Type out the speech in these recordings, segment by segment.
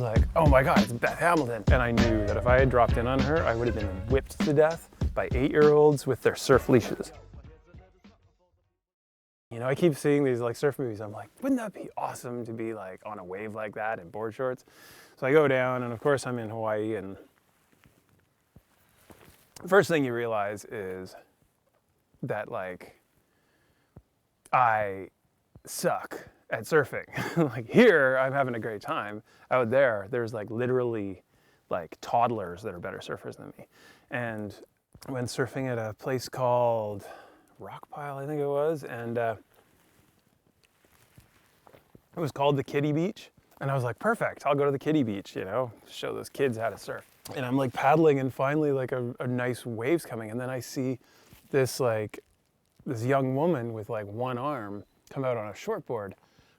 like, oh my God, it's Beth Hamilton. And I knew that if I had dropped in on her, I would have been whipped to death by 8-year-olds with their surf leashes. You know, I keep seeing these like surf movies. I'm like, wouldn't that be awesome to be like on a wave like that in board shorts? So I go down, and of course I'm in Hawaii, and the first thing you realize is that like I suck at surfing. Like here, I'm having a great time. Out there, there's like literally like toddlers that are better surfers than me. And went surfing at a place called Rockpile, I think it was, and it was called the Kiddie Beach. And I was like, perfect, I'll go to the Kiddie Beach, you know, show those kids how to surf. And I'm like paddling, and finally like a nice wave's coming, and then I see this young woman with like one arm come out on a shortboard. And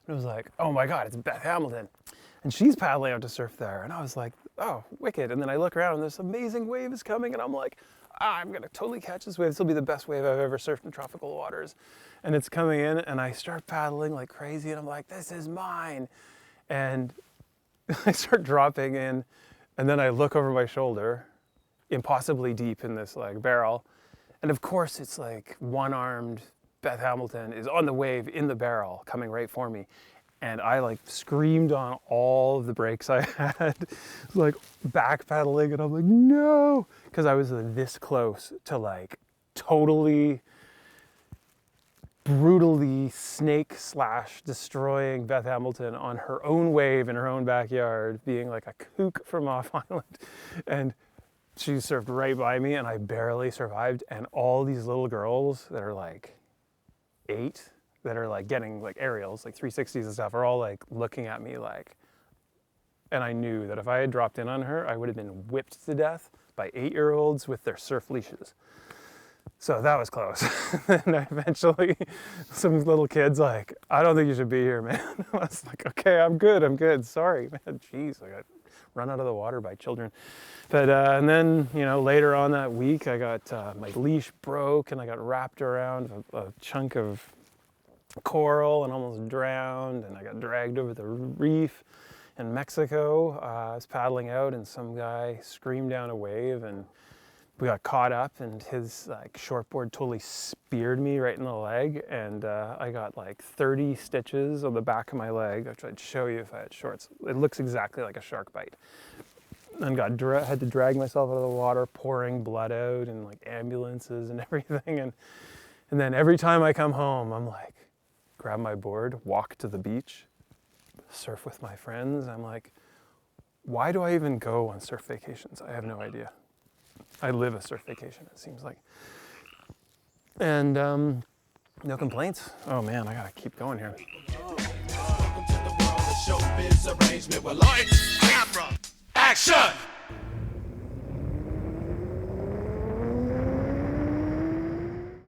I was like, oh my God, it's Beth Hamilton. And she's paddling out to surf there. And I was like, oh, wicked. And then I look around, and this amazing wave is coming, and I'm like, I'm gonna totally catch this wave. This will be the best wave I've ever surfed in tropical waters. And it's coming in, and I start paddling like crazy, and I'm like, this is mine. And I start dropping in, and then I look over my shoulder, impossibly deep in this like barrel. And of course it's like one-armed Beth Hamilton is on the wave in the barrel coming right for me. And I like screamed on all of the brakes I had, like backpedaling, and I'm like, no, because I was this close to like totally brutally snake/destroying Beth Hamilton on her own wave in her own backyard, being like a kook from off island. And she surfed right by me, and I barely survived. And all these little girls that are like 8, that are like getting like aerials, like 360s and stuff, are all like looking at me like, and I knew that if I had dropped in on her, I would have been whipped to death by 8-year-olds with their surf leashes. So that was close. And eventually some little kid's like, I don't think you should be here, man. I was like, okay, I'm good. Sorry, man. Jeez, I got run out of the water by children. But, and then, you know, later on that week, I got, my leash broke, and I got wrapped around a chunk of coral and almost drowned, and I got dragged over the reef in Mexico. I was paddling out, and some guy screamed down a wave, and we got caught up, and his like shortboard totally speared me right in the leg, and I got like 30 stitches on the back of my leg, which I'd show you if I had shorts. It looks exactly like a shark bite. And had to drag myself out of the water, pouring blood out, and like ambulances and everything. And then every time I come home, I'm like, grab my board, walk to the beach, surf with my friends. I'm like, why do I even go on surf vacations? I have no idea. I live a surf vacation, it seems like. And no complaints. Oh man, I gotta keep going here. Welcome to the world of showbiz arrangement with lights, camera, action!